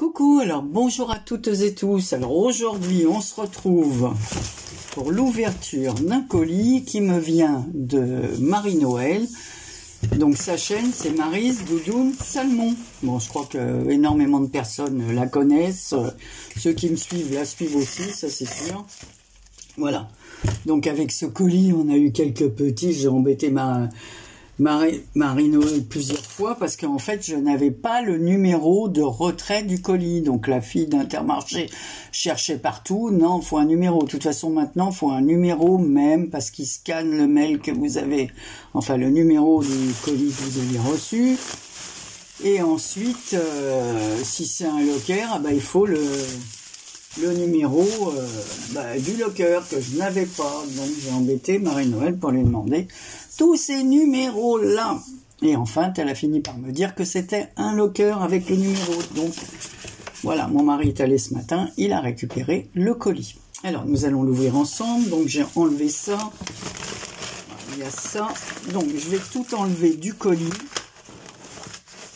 Coucou, alors bonjour à toutes et tous. Alors aujourd'hui on se retrouve pour l'ouverture d'un colis qui me vient de Marie-Noël. Donc sa chaîne c'est Maryse Doudoune Salmon. Bon, je crois que énormément de personnes la connaissent. Ceux qui me suivent la suivent aussi, ça c'est sûr. Voilà. Donc avec ce colis on a eu quelques petits. J'ai embêté Marie-Noël plusieurs fois parce qu'en fait je n'avais pas le numéro de retrait du colis. Donc la fille d'Intermarché cherchait partout. Non, il faut un numéro. De toute façon maintenant il faut un numéro même parce qu'il scanne le mail que vous avez. Enfin le numéro du colis que vous avez reçu. Et ensuite si c'est un locker, il faut le numéro du locker que je n'avais pas. Donc j'ai embêté Marie-Noël pour lui demander tous ces numéros-là. Et enfin, elle a fini par me dire que c'était un locker avec le numéro. Donc voilà, mon mari est allé ce matin, il a récupéré le colis. Alors nous allons l'ouvrir ensemble. Donc j'ai enlevé ça. Il y a ça. Donc je vais tout enlever du colis.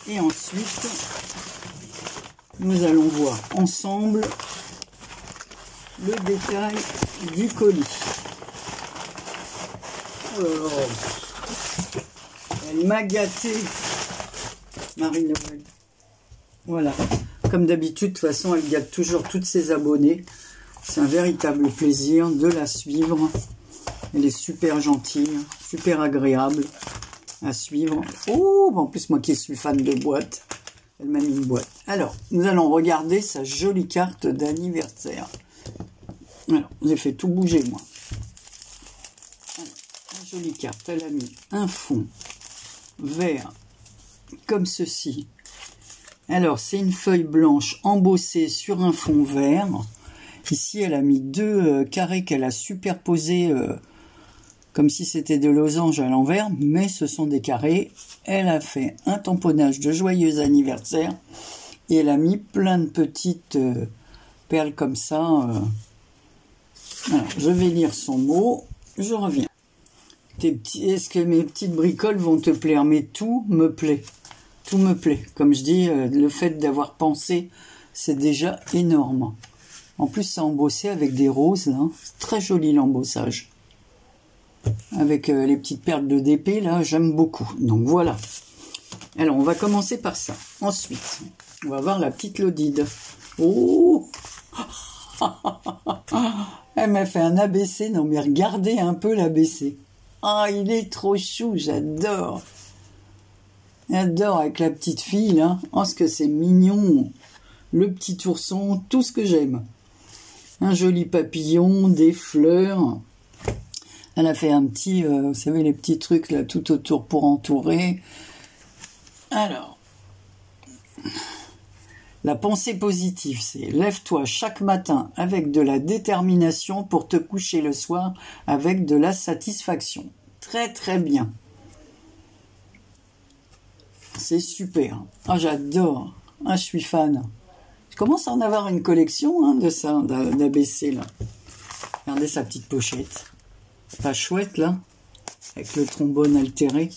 Et ensuite, nous allons voir ensemble le détail du colis. Oh là là. Elle m'a gâté, Marie-Noël. Voilà. Comme d'habitude, de toute façon, elle gâte toujours toutes ses abonnés. C'est un véritable plaisir de la suivre. Elle est super gentille, super agréable à suivre. Oh, en plus, moi qui suis fan de boîtes, elle m'a mis une boîte. Alors, nous allons regarder sa jolie carte d'anniversaire. Alors, j'ai fait tout bouger, moi. Alors, la jolie carte, elle a mis un fond vert, comme ceci. Alors, c'est une feuille blanche embossée sur un fond vert. Ici, elle a mis deux carrés qu'elle a superposés, comme si c'était de losange à l'envers, mais ce sont des carrés. Elle a fait un tamponnage de joyeux anniversaire, et elle a mis plein de petites perles comme ça. Alors, je vais lire son mot, je reviens. Est-ce que mes petites bricoles vont te plaire? Mais tout me plaît. Tout me plaît. Comme je dis, le fait d'avoir pensé, c'est déjà énorme. En plus, c'est embossé avec des roses. Là. C'est très joli l'embossage. Avec les petites perles de DP, là, j'aime beaucoup. Donc voilà. Alors, on va commencer par ça. Ensuite, on va voir la petite Lodide. Oh Elle m'a fait un ABC. Non, mais regardez un peu l'ABC. Ah, il est trop chou, j'adore. J'adore avec la petite fille, là. Oh, ce que c'est mignon. Le petit ourson, tout ce que j'aime. Un joli papillon, des fleurs. Elle a fait un petit, vous savez, les petits trucs, là, tout autour pour entourer. Alors, la pensée positive, c'est lève-toi chaque matin avec de la détermination pour te coucher le soir avec de la satisfaction. Très très bien. C'est super. Ah, j'adore. Ah, je suis fan. Je commence à en avoir une collection de ça, d'ABC là. Regardez sa petite pochette. Pas chouette là, avec le trombone altéré.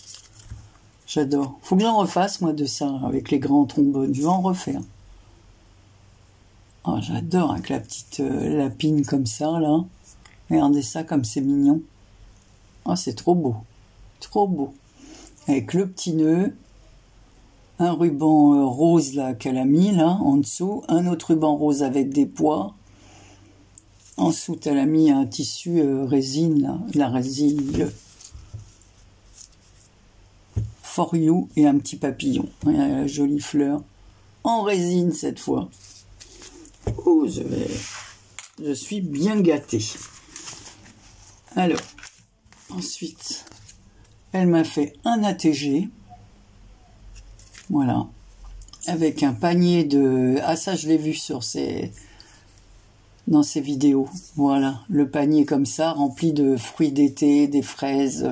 J'adore. Faut que j'en refasse moi de ça, avec les grands trombones. Je vais en refaire. Oh, j'adore avec la petite lapine comme ça, là. Regardez ça comme c'est mignon. Oh, c'est trop beau. Trop beau. Avec le petit nœud. Un ruban rose, là, qu'elle a mis, là, en dessous. Un autre ruban rose avec des pois. En dessous, elle a mis un tissu résine, là. La résine. For you. Et un petit papillon. Regardez la jolie fleur. En résine, cette fois. Oh, je suis bien gâtée. Alors, ensuite, elle m'a fait un ATG. Voilà. Avec un panier de... Ah, ça, je l'ai vu dans ses vidéos. Voilà. Le panier comme ça, rempli de fruits d'été, des fraises.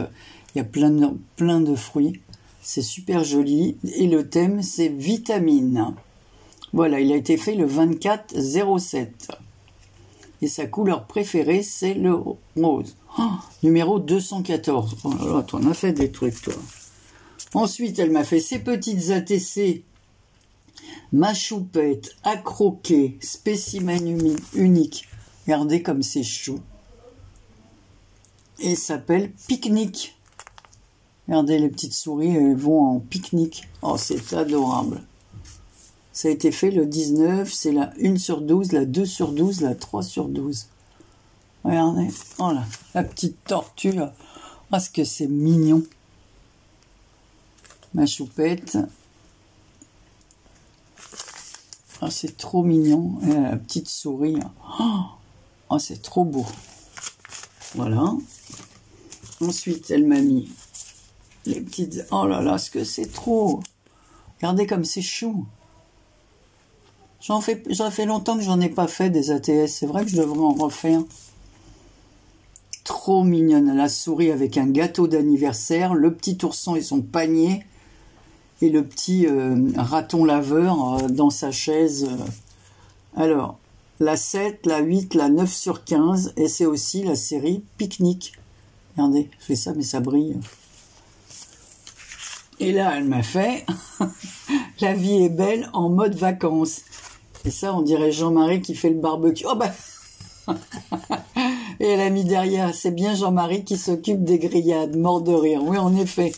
Il y a plein de fruits. C'est super joli. Et le thème, c'est vitamines. Voilà, il a été fait le 24/07. Et sa couleur préférée, c'est le rose. Oh, numéro 214. Oh là là, t'en as fait des trucs, toi. Ensuite, elle m'a fait ces petites ATC Ma choupette à croquer, spécimen unique. Regardez comme c'est chou. Et s'appelle Pique-Nique. Regardez les petites souris, elles vont en pique-nique. Oh, c'est adorable. Ça a été fait le 19, c'est la 1/12, la 2/12, la 3/12. Regardez, oh là, la petite tortue là. Oh, ce que c'est mignon. Ma choupette. Oh, c'est trop mignon. Et la petite souris. Oh, c'est trop beau. Voilà. Ensuite, elle m'a mis les petites... Oh là là, ce que c'est trop. Regardez comme c'est chou. Ça fait longtemps que j'en ai pas fait des ATS. C'est vrai que je devrais en refaire. Trop mignonne. La souris avec un gâteau d'anniversaire. Le petit ourson et son panier. Et le petit raton laveur dans sa chaise. Alors, la 7, la 8, la 9/15. Et c'est aussi la série Pique-Nique. Regardez, je fais ça, mais ça brille. Et là, elle m'a fait La vie est belle en mode vacances. Et ça, on dirait Jean-Marie qui fait le barbecue. Oh bah Et elle a mis derrière, c'est bien Jean-Marie qui s'occupe des grillades, mort de rire. Oui, en effet.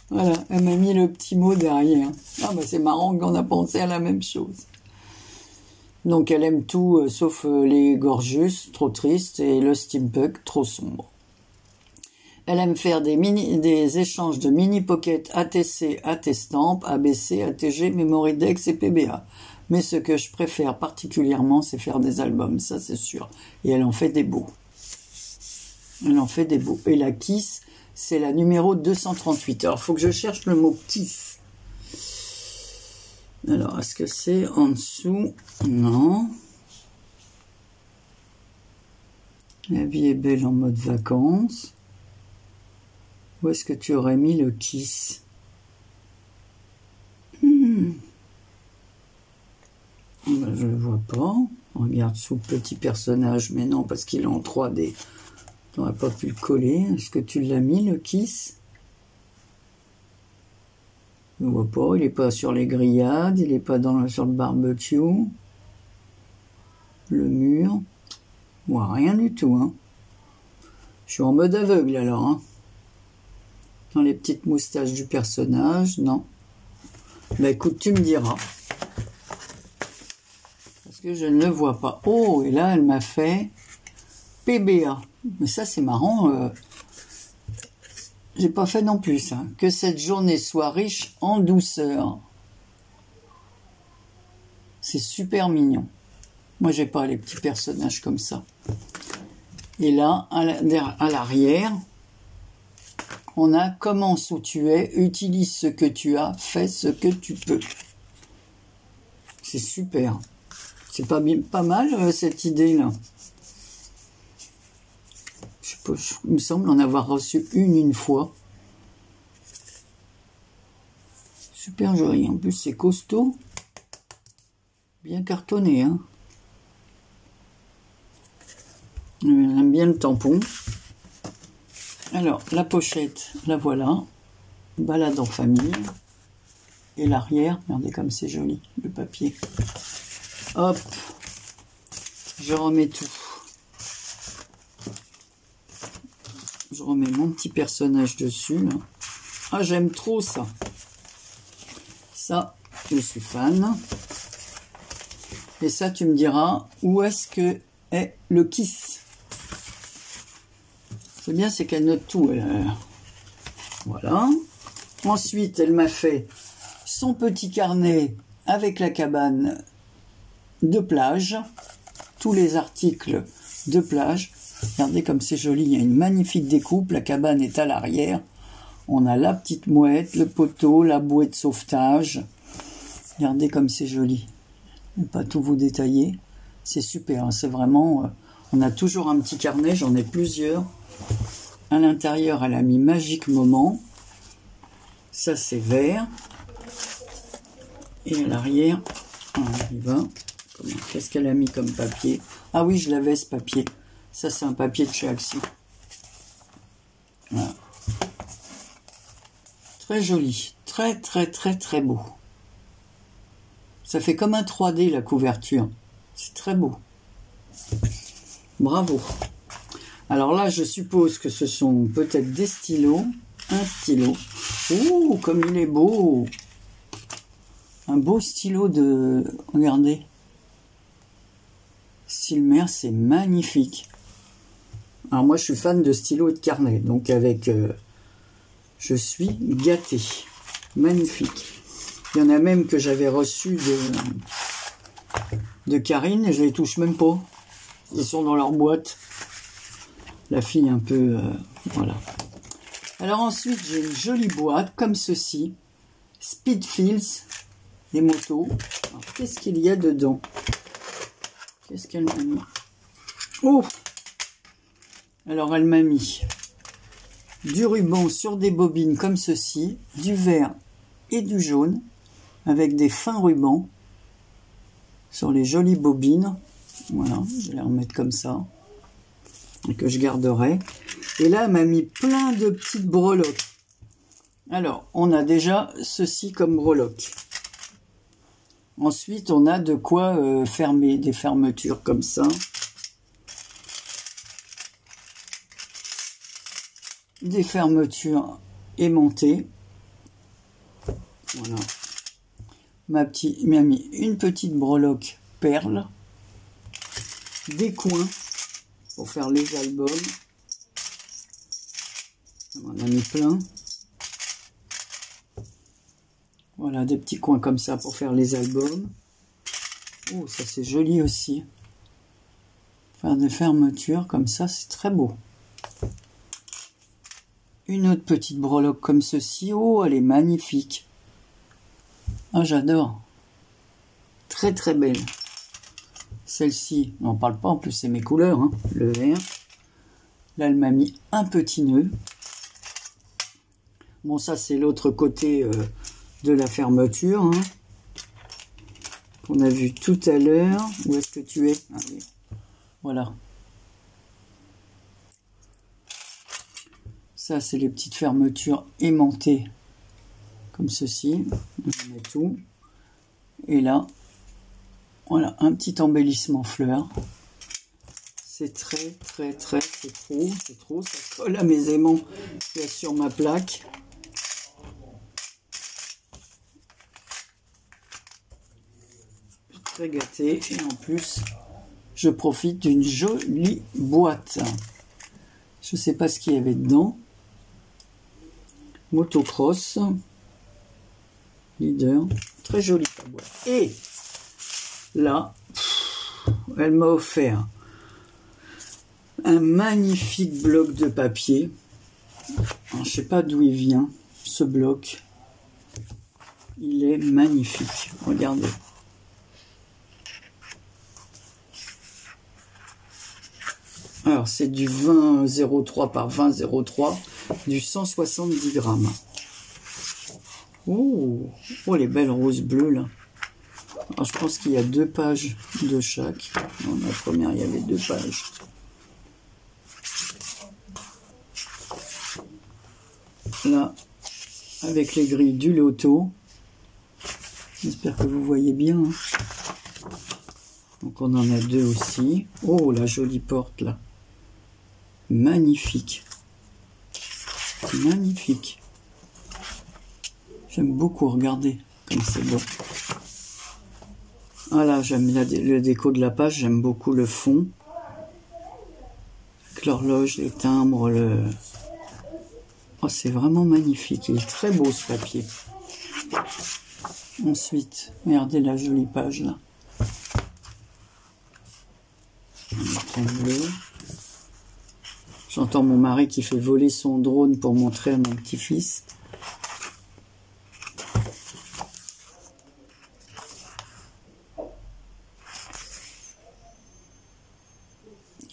Voilà, elle m'a mis le petit mot derrière. Ah bah c'est marrant qu'on a pensé à la même chose. Donc elle aime tout, sauf les Gorgeous, trop tristes, et le steampunk, trop sombre. Elle aime faire des échanges de mini pocket ATC, AT-Stamp, ABC, ATG, Memory Dex et PBA. Mais ce que je préfère particulièrement, c'est faire des albums, ça c'est sûr. Et elle en fait des beaux. Elle en fait des beaux. Et la Kiss, c'est la numéro 238. Alors, il faut que je cherche le mot Kiss. Alors, est-ce que c'est en dessous? Non. La vie est belle en mode vacances. Où est-ce que tu aurais mis le Kiss? Ben, je ne le vois pas. On regarde sous le petit personnage, mais non, parce qu'il est en 3D. On n'aurait pas pu le coller. Est-ce que tu l'as mis, le Kiss? Je ne vois pas. Il n'est pas sur les grillades. Il n'est pas sur le barbecue. Le mur. Je vois rien du tout. Hein. Je suis en mode aveugle, alors. Hein. Dans les petites moustaches du personnage, non. Bah écoute, tu me diras. Parce que je ne le vois pas. Oh, et là, elle m'a fait PBA. Mais ça, c'est marrant. J'ai pas fait non plus, ça. Que cette journée soit riche en douceur. C'est super mignon. Moi, j'ai pas les petits personnages comme ça. Et là, à l'arrière, on a commence où tu es, utilise ce que tu as, fais ce que tu peux. C'est super. C'est pas mal cette idée-là. Il me semble en avoir reçu une fois. Super joli. En plus, c'est costaud. Bien cartonné. Hein. J'aime bien le tampon. Alors, la pochette, la voilà. Balade en famille. Et l'arrière, regardez comme c'est joli, le papier. Hop. Je remets tout. Je remets mon petit personnage dessus. Là. Ah, j'aime trop ça. Ça, je suis fan. Et ça, tu me diras, où est-ce que est le Kiss? C'est bien, c'est qu'elle note tout. Voilà. Ensuite, elle m'a fait son petit carnet avec la cabane de plage. Tous les articles de plage. Regardez comme c'est joli, il y a une magnifique découpe, la cabane est à l'arrière. On a la petite mouette, le poteau, la bouée de sauvetage. Regardez comme c'est joli. Je ne vais pas tout vous détailler. C'est super, hein, c'est vraiment... on a toujours un petit carnet, j'en ai plusieurs. À l'intérieur, elle a mis Magique Moment. Ça, c'est vert. Et à l'arrière, on y va. Qu'est-ce qu'elle a mis comme papier? Ah oui, je l'avais ce papier. Ça, c'est un papier de chez Axi. Voilà. Très joli. Très, très, très, très beau. Ça fait comme un 3D la couverture. C'est très beau. Bravo. Alors là, je suppose que ce sont peut-être des stylos. Un stylo. Ouh, comme il est beau. Un beau stylo de... Regardez. Stylmer, c'est magnifique. Alors moi, je suis fan de stylos et de carnet. Donc avec... je suis gâté. Magnifique. Il y en a même que j'avais reçu de Karine et je les touche même pas. Ils sont dans leur boîte. La fille un peu... voilà. Alors ensuite, j'ai une jolie boîte comme ceci. Speedfields, des motos. Qu'est-ce qu'il y a dedans? Qu'est-ce qu'elle m'a mis? Oh! Alors elle m'a mis du ruban sur des bobines comme ceci, du vert et du jaune, avec des fins rubans sur les jolies bobines. Voilà, je vais les remettre comme ça, et que je garderai. Et là, elle m'a mis plein de petites breloques. Alors, on a déjà ceci comme breloque. Ensuite, on a de quoi fermer des fermetures comme ça. Des fermetures aimantées. Voilà. M'a mis une petite breloque perle. Des coins pour faire les albums. On en a mis plein. Voilà, des petits coins comme ça pour faire les albums. Oh, ça c'est joli aussi. Faire des fermetures comme ça, c'est très beau. Une autre petite breloque comme ceci. Oh, elle est magnifique. Ah, j'adore. Très très belle. Celle-ci, on n'en parle pas, en plus c'est mes couleurs, hein, le vert. Là, elle m'a mis un petit nœud. Bon, ça c'est l'autre côté de la fermeture, hein, qu'on a vu tout à l'heure. Où est-ce que tu es? Ah, oui. Voilà. Ça, c'est les petites fermetures aimantées, comme ceci. Je mets tout. Et là, voilà, un petit embellissement fleur. C'est très, très, très, c'est trop. Ça colle à mes aimants qu'il y a sur ma plaque. Très gâté. Et en plus, je profite d'une jolie boîte. Je ne sais pas ce qu'il y avait dedans. Motocross. Leader. Très jolie ta boîte. Et là, elle m'a offert un magnifique bloc de papier. Alors, je sais pas d'où il vient, ce bloc. Il est magnifique. Regardez. Alors, c'est du 20,03 par 20,03, du 170 grammes. Oh, oh, les belles roses bleues, là. Alors, je pense qu'il y a 2 pages de chaque. Dans la première, il y avait 2 pages. Là, avec les grilles du loto. J'espère que vous voyez bien. Hein. Donc, on en a 2 aussi. Oh, la jolie porte, là. Magnifique. Magnifique. J'aime beaucoup regarder comme c'est beau. Voilà, j'aime le déco de la page, j'aime beaucoup le fond. Avec l'horloge, les timbres, le... Oh, c'est vraiment magnifique. Il est très beau ce papier. Ensuite, regardez la jolie page là. Un bleu. J'entends mon mari qui fait voler son drone pour montrer à mon petit-fils.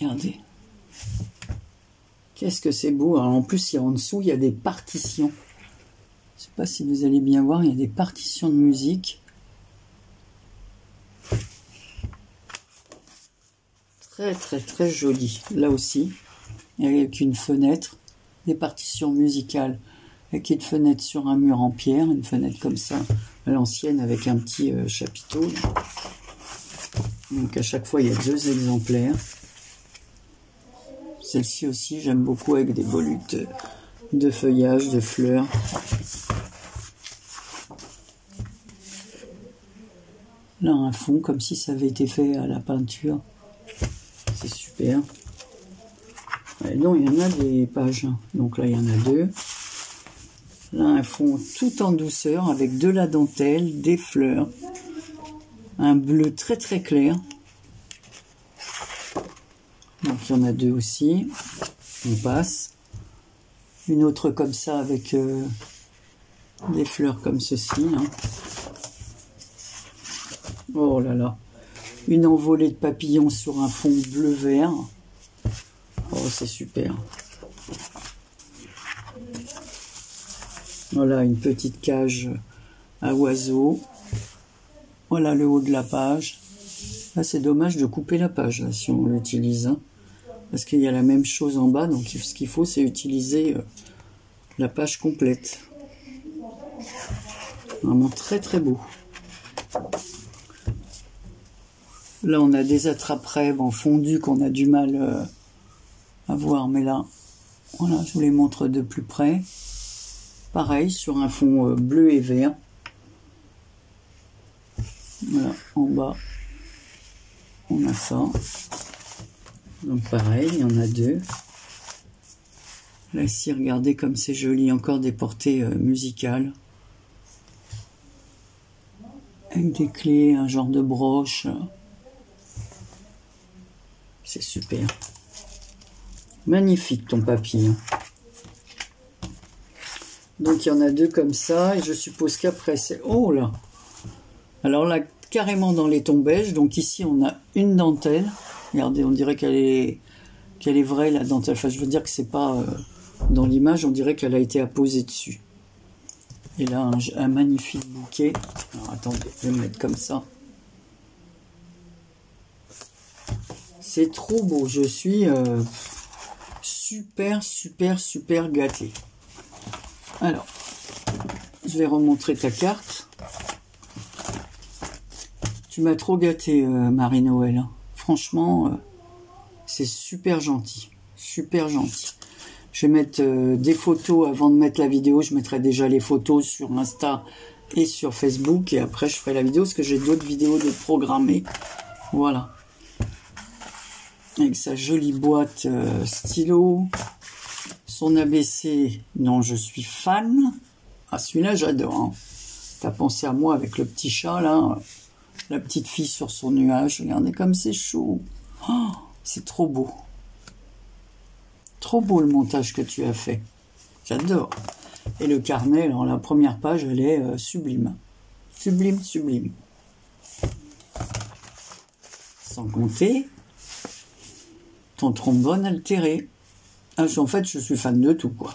Regardez. Qu'est-ce que c'est beau. Alors, en plus, en dessous, il y a des partitions. Je ne sais pas si vous allez bien voir, il y a des partitions de musique. Très, très, très joli. Là aussi, avec une fenêtre, des partitions musicales avec une fenêtre sur un mur en pierre, une fenêtre comme ça, à l'ancienne, avec un petit chapiteau. Donc à chaque fois, il y a 2 exemplaires. Celle-ci aussi, j'aime beaucoup, avec des volutes de feuillage, de fleurs. Là, un fond, comme si ça avait été fait à la peinture. C'est super. Et non, il y en a des pages. Donc là, il y en a 2. Là, un fond tout en douceur, avec de la dentelle, des fleurs. Un bleu très très clair. Donc il y en a 2 aussi. On passe. Une autre comme ça, avec des fleurs comme ceci. Hein. Oh là là. Une envolée de papillons sur un fond bleu-vert. Oh, c'est super. Voilà, une petite cage à oiseaux. Voilà le haut de la page. Là, c'est dommage de couper la page, là, si on l'utilise. Hein, parce qu'il y a la même chose en bas. Donc, ce qu'il faut, c'est utiliser la page complète. Vraiment très, très beau. Là, on a des attrape-rêves en fondu qu'on a du mal à voir. Mais là, voilà, je vous les montre de plus près. Pareil, sur un fond bleu et vert. Voilà, en bas, on a ça. Donc pareil, il y en a 2. Là, ici, regardez comme c'est joli. Encore des portées musicales. Avec des clés, un genre de broche. C'est super. Magnifique ton papier. Donc il y en a 2 comme ça. Et je suppose qu'après c'est... Oh là! Alors là, carrément dans les tons beige. Donc ici, on a une dentelle. Regardez, on dirait qu'elle est vraie, la dentelle. Enfin, je veux dire que c'est pas... dans l'image, on dirait qu'elle a été apposée dessus. Et là, un magnifique bouquet. Alors attendez, je vais me mettre comme ça. C'est trop beau. Je suis super, super, super gâtée. Alors, je vais remontrer ta carte. Tu m'as trop gâté, Marie-Noël. Franchement, c'est super gentil. Super gentil. Je vais mettre des photos avant de mettre la vidéo. Je mettrai déjà les photos sur Insta et sur Facebook. Et après, je ferai la vidéo parce que j'ai d'autres vidéos de programmer. Voilà. Avec sa jolie boîte stylo. Son ABC, non, je suis fan. Ah, celui-là, j'adore. Hein. T'as pensé à moi avec le petit chat, là. La petite fille sur son nuage. Regardez comme c'est chaud. Oh, c'est trop beau. Trop beau le montage que tu as fait. J'adore. Et le carnet, alors la première page, elle est sublime. Sublime, sublime. Sans compter ton trombone altéré. Ah, en fait, je suis fan de tout, quoi.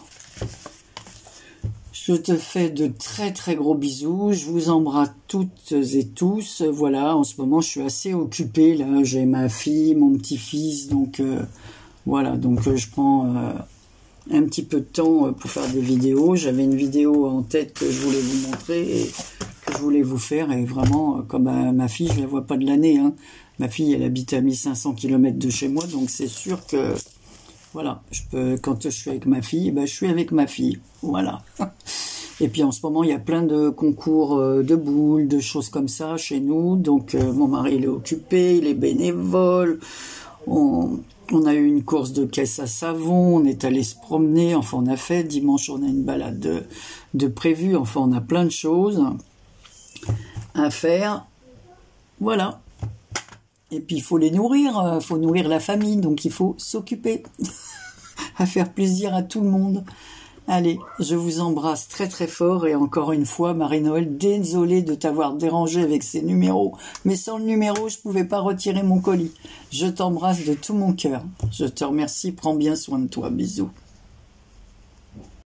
Je te fais de très très gros bisous. Je vous embrasse toutes et tous. Voilà, en ce moment, je suis assez occupée. Là, j'ai ma fille, mon petit-fils. Donc, voilà. Donc, je prends un petit peu de temps pour faire des vidéos. J'avais une vidéo en tête que je voulais vous montrer et que je voulais vous faire. Et vraiment, comme ma fille, je la vois pas de l'année. Hein. Ma fille, elle habite à 1500 km de chez moi. Donc, c'est sûr que... Voilà, quand je suis avec ma fille, ben, je suis avec ma fille. Voilà. Et puis en ce moment, il y a plein de concours de boules, de choses comme ça chez nous. Donc mon mari, il est occupé, il est bénévole. On a eu une course de caisse à savon, on est allé se promener. Enfin, on a fait. Dimanche, on a une balade de prévu. Enfin, on a plein de choses à faire. Voilà. Et puis, il faut les nourrir, il faut nourrir la famille, donc il faut s'occuper à faire plaisir à tout le monde. Allez, je vous embrasse très très fort et encore une fois, Marie-Noël, désolée de t'avoir dérangé avec ces numéros, mais sans le numéro, je pouvais pas retirer mon colis. Je t'embrasse de tout mon cœur. Je te remercie, prends bien soin de toi, bisous.